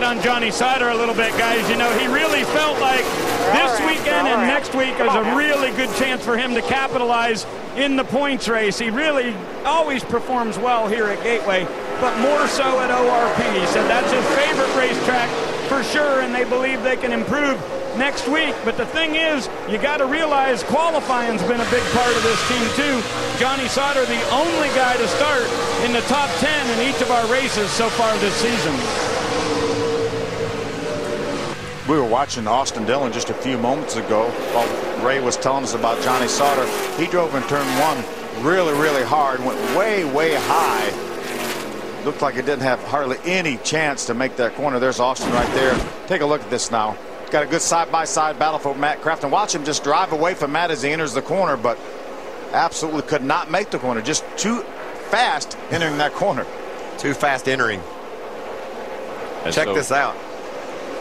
on Johnny Sauter a little bit, guys. You know, he really felt like this weekend and next week is a really good chance for him to capitalize in the points race. He really always performs well here at Gateway, but more so at ORP. He said that's his favorite racetrack for sure, and they believe they can improve next week. But the thing is, you got to realize qualifying's been a big part of this team too. Johnny Sauter, the only guy to start in the top 10 in each of our races so far this season. We were watching Austin Dillon just a few moments ago while Ray was telling us about Johnny Sauter. He drove in turn one really hard, went way high. Looked like it didn't have hardly any chance to make that corner. There's Austin right there. Take a look at this now. Got a good side-by-side battle for Matt Kraft, and watch him just drive away from Matt as he enters the corner, but absolutely could not make the corner. Just too fast entering that corner. Too fast entering. And check this out.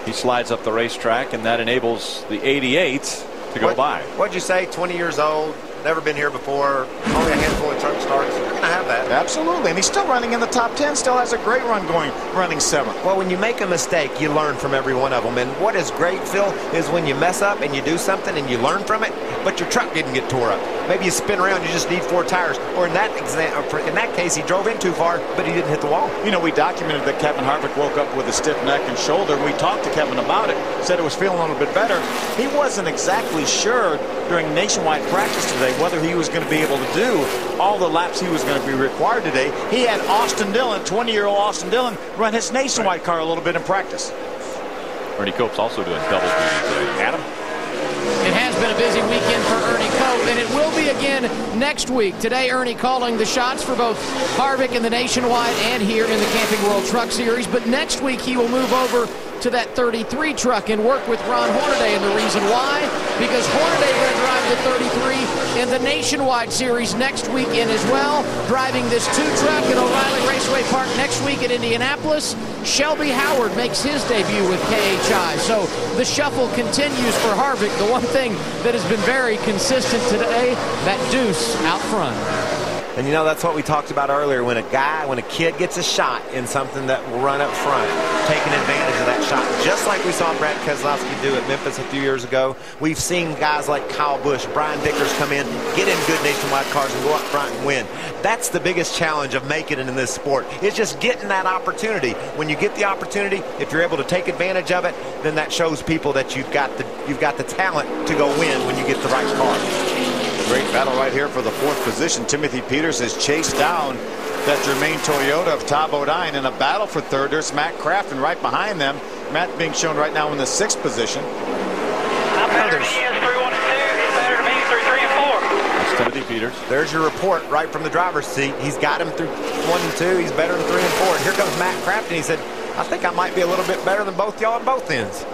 He slides up the racetrack, and that enables the 88 to go by. What'd you say? 20 years old, never been here before, only a handful of truck starts. You're going to have that. Absolutely, and he's still running in the top 10, still has a great run going, running 7th. Well, when you make a mistake, you learn from every one of them. And what is great, Phil, is when you mess up and you do something and you learn from it, but your truck didn't get tore up. Maybe you spin around, you just need 4 tires. Or in that case, he drove in too far, but he didn't hit the wall. You know, we documented that Kevin Harvick woke up with a stiff neck and shoulder. We talked to Kevin about it, said it was feeling a little bit better. He wasn't exactly sure during nationwide practice today whether he was going to be able to do all the laps he was going to be required today. He had Austin Dillon, 20-year-old Austin Dillon, run his nationwide car a little bit in practice. Ernie Cope's also doing double duty today. Adam? It has been a busy weekend for Ernie Cope, and it will be again next week. Today, Ernie calling the shots for both Harvick in the Nationwide and here in the Camping World Truck Series. But next week, he will move over to that 33 truck and work with Ron Hornaday. And the reason why? Because Hornaday going to drive the 33 in the Nationwide Series next weekend as well, driving this 2 truck at O'Reilly Raceway Park next week at Indianapolis. Shelby Howard makes his debut with KHI. So the shuffle continues for Harvick. The one thing that has been very consistent today, that deuce out front. And you know, that's what we talked about earlier. When a kid gets a shot in something that will run up front, taking advantage of that shot, just like we saw Brad Keselowski do at Memphis a few years ago. We've seen guys like Kyle Busch, Brian Vickers come in, get in good nationwide cars and go up front and win. That's the biggest challenge of making it in this sport. It's just getting that opportunity. When you get the opportunity, if you're able to take advantage of it, then that shows people that you've got the talent to go win when you get the right car. Great battle right here for the 4th position. Timothy Peters has chased down that Germain Toyota of Todd Bodine in a battle for 3rd. There's Matt Kraft, and right behind them, Matt being shown right now in the 6th position. I'm better than he is 3, 1, and 2. He's better than me 3, 3, and 4. That's Timothy Peters. There's your report right from the driver's seat. He's got him through 1 and 2. He's better than 3 and 4. And here comes Matt Kraft, and he said, I think I might be a little bit better than both y'all on both ends.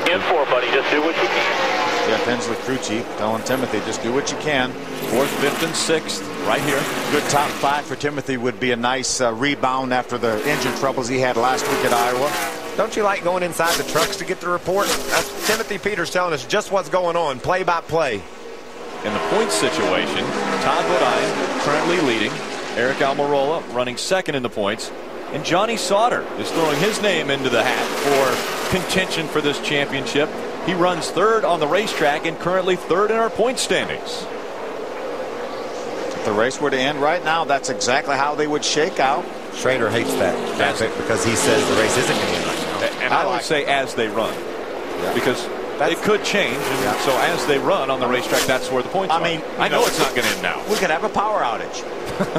In 4, buddy. Just do what you can. Jeff Hensley, crew chief, telling Timothy, just do what you can. 4th, 5th, and 6th right here. Good top 5 for Timothy would be a nice rebound after the engine troubles he had last week at Iowa. Don't you like going inside the trucks to get the report? That's Timothy Peters telling us just what's going on, play by play. In the points situation, Todd Bodine currently leading. Eric Almirola running 2nd in the points. And Johnny Sauter is throwing his name into the hat for contention for this championship. He runs 3rd on the racetrack and currently 3rd in our point standings. If the race were to end right now, that's exactly how they would shake out. Schrader hates that because he says the race isn't going to end right now. And I would say as they run, because it could change. And so as they run on the racetrack, that's where the points are. I know it's not going to end now. We could have a power outage.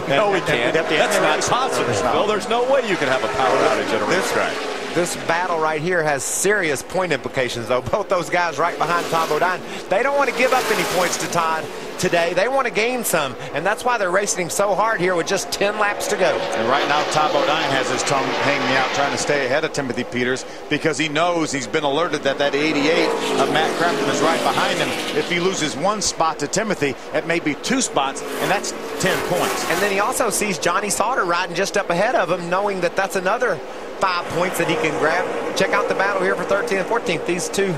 No, we can't. That's not possible. Well, there's no way you can have a power outage at a racetrack. This battle right here has serious point implications, though. Both those guys right behind Todd Bodine, they don't want to give up any points to Todd today. They want to gain some, and that's why they're racing him so hard here with just 10 laps to go. And right now, Todd Bodine has his tongue hanging out trying to stay ahead of Timothy Peters because he knows he's been alerted that 88 of Matt Crafton is right behind him. If he loses 1 spot to Timothy, it may be 2 spots, and that's 10 points. And then he also sees Johnny Sauter riding just up ahead of him, knowing that that's another 5 points that he can grab. Check out the battle here for 13th and 14th. These 2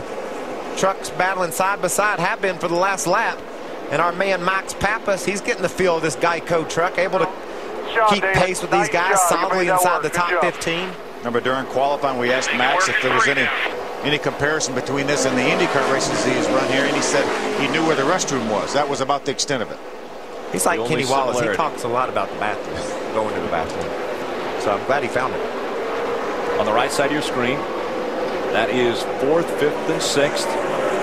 trucks battling side by side have been for the last lap. And our man Max Pappas, he's getting the feel of this Geico truck, able to keep pace with these guys solidly inside the top 15. Remember, during qualifying, we asked Max if there was any comparison between this and the IndyCar races he has run here, and he said he knew where the restroom was. That was about the extent of it. He's like Kenny Wallace. He talks a lot about the bathroom, going to the bathroom. So I'm glad he found it. On the right side of your screen, that is 4th, 5th, and 6th.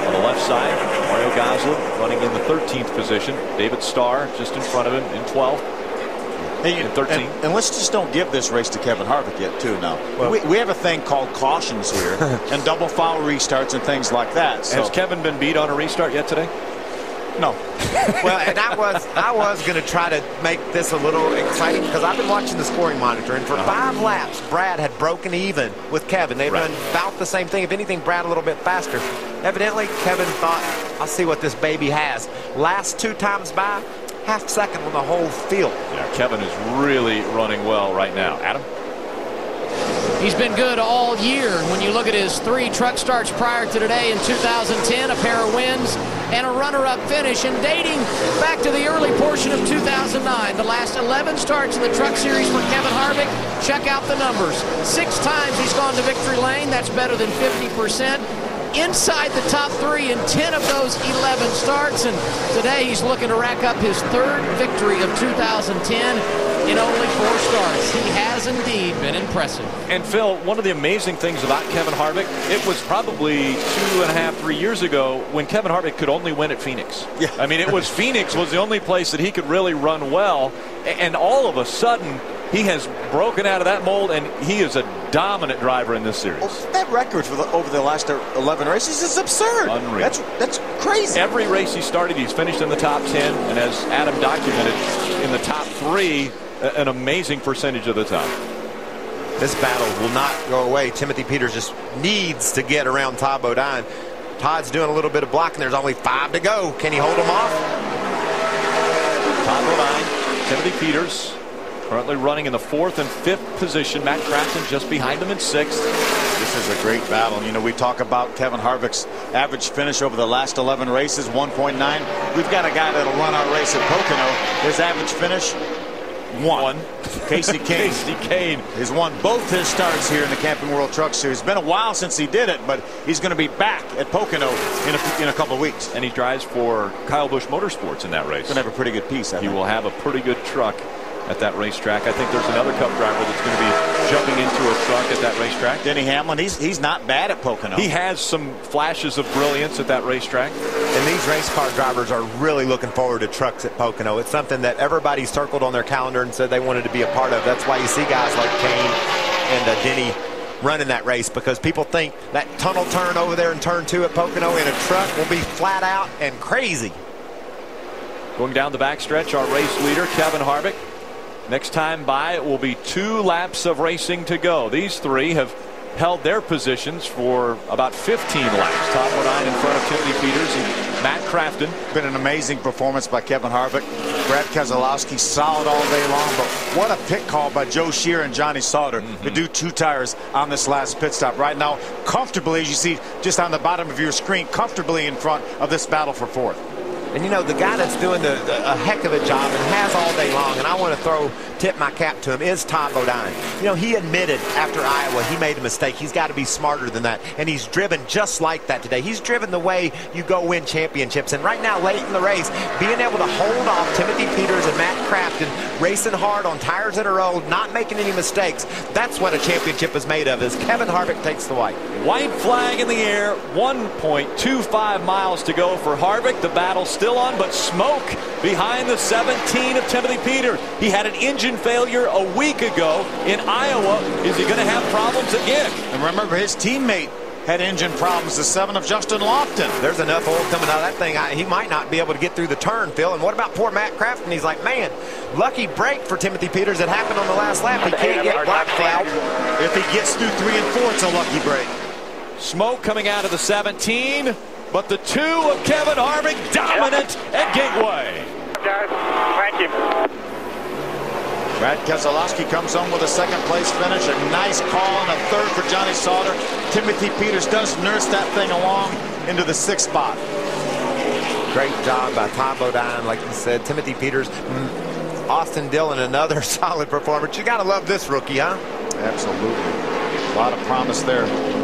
On the left side, Mario Gosling running in the 13th position. David Starr just in front of him in 12th. Hey, in 13. And let's just don't give this race to Kevin Harvick yet, too, now. Well, we have a thing called cautions here and double foul restarts and things like that. So. Has Kevin been beat on a restart yet today? No. Well, and I was going to try to make this a little exciting because I've been watching the scoring monitor, and for 5 laps, Brad had broken even with Kevin. They've done about the same thing. If anything, Brad a little bit faster. Evidently, Kevin thought, I'll see what this baby has. Last 2 times by, half second on the whole field. Yeah, Kevin is really running well right now. Adam? He's been good all year. When you look at his 3 truck starts prior to today in 2010, a pair of wins and a runner-up finish, and dating back to the early portion of 2009, the last 11 starts in the Truck Series for Kevin Harvick. Check out the numbers. 6 times he's gone to victory lane. That's better than 50%. Inside the top 3 in 10 of those 11 starts, and today he's looking to rack up his 3rd victory of 2010 in only 4 starts. He has indeed been impressive. And Phil, one of the amazing things about Kevin Harvick, it was probably 2.5, 3 years ago when Kevin Harvick could only win at Phoenix. Yeah. I mean, it was Phoenix was the only place that he could really run well, and all of a sudden he has broken out of that mold, and he is a dominant driver in this series. Well, that record for over the last 11 races is absurd. Unreal. That's crazy. Every race he started, he's finished in the top 10, and as Adam documented, in the top 3, an amazing percentage of the time. This battle will not go away. Timothy Peters just needs to get around Todd Bodine. Todd's doing a little bit of blocking. There's only 5 to go. Can he hold him off? Todd Bodine, Timothy Peters, currently running in the 4th and 5th position. Matt Crafton just behind him in 6th. This is a great battle. You know, we talk about Kevin Harvick's average finish over the last 11 races, 1.9. We've got a guy that'll run our race at Pocono. His average finish, 1. Casey Kane. Casey Kane has won both his starts here in the Camping World Truck Series. It's been a while since he did it, but he's going to be back at Pocono in a couple of weeks. And he drives for Kyle Busch Motorsports in that race. He's going to have a pretty good piece. He will have a pretty good truck at that racetrack. I think there's another Cup driver that's going to be jumping into a truck at that racetrack. Denny Hamlin, he's not bad at Pocono. He has some flashes of brilliance at that racetrack. And these race car drivers are really looking forward to trucks at Pocono. It's something that everybody circled on their calendar and said they wanted to be a part of. That's why you see guys like Kane and Denny running that race, because people think that tunnel turn over there in turn 2 at Pocono in a truck will be flat out and crazy. Going down the backstretch, our race leader, Kevin Harvick. Next time by, it will be 2 laps of racing to go. These 3 have held their positions for about 15 laps. Todd Bodine in front of Timothy Peters and Matt Crafton. Been an amazing performance by Kevin Harvick. Brad Keselowski solid all day long, but what a pit call by Joe Shear and Johnny Sauter to do 2 tires on this last pit stop. Right now, comfortably, as you see just on the bottom of your screen, comfortably in front of this battle for 4th. And you know, the guy that's doing a heck of a job and has all day long, and I want to tip my cap to him, is Todd Bodine. You know, he admitted after Iowa he made a mistake. He's got to be smarter than that, and he's driven just like that today. He's driven the way you go win championships, and right now, late in the race, being able to hold off Timothy Peters and Matt Crafton, racing hard on tires that are old, not making any mistakes, that's what a championship is made of, is Kevin Harvick takes the white. White flag in the air, 1.25 miles to go for Harvick. The battle still on, but smoke behind the 17 of Timothy Peters. He had an engine failure a week ago in Iowa. Is he going to have problems again? And remember, his teammate had engine problems, the 7 of Justin Lofton. There's enough oil coming out of that thing. He might not be able to get through the turn, Phil. And what about poor Matt Crafton? He's like, man, lucky break for Timothy Peters that happened on the last lap. He can't get black flag. If he gets through 3 and 4, it's a lucky break. Smoke coming out of the 17, but the 2 of Kevin Harvick dominant at Gateway. Guys, thank you. Brad Keselowski comes home with a 2nd place finish. A nice call and a 3rd for Johnny Sauter. Timothy Peters does nurse that thing along into the 6th spot. Great job by Todd Bodine, like you said. Timothy Peters, Austin Dillon, another solid performance. You got to love this rookie, huh? Absolutely. A lot of promise there.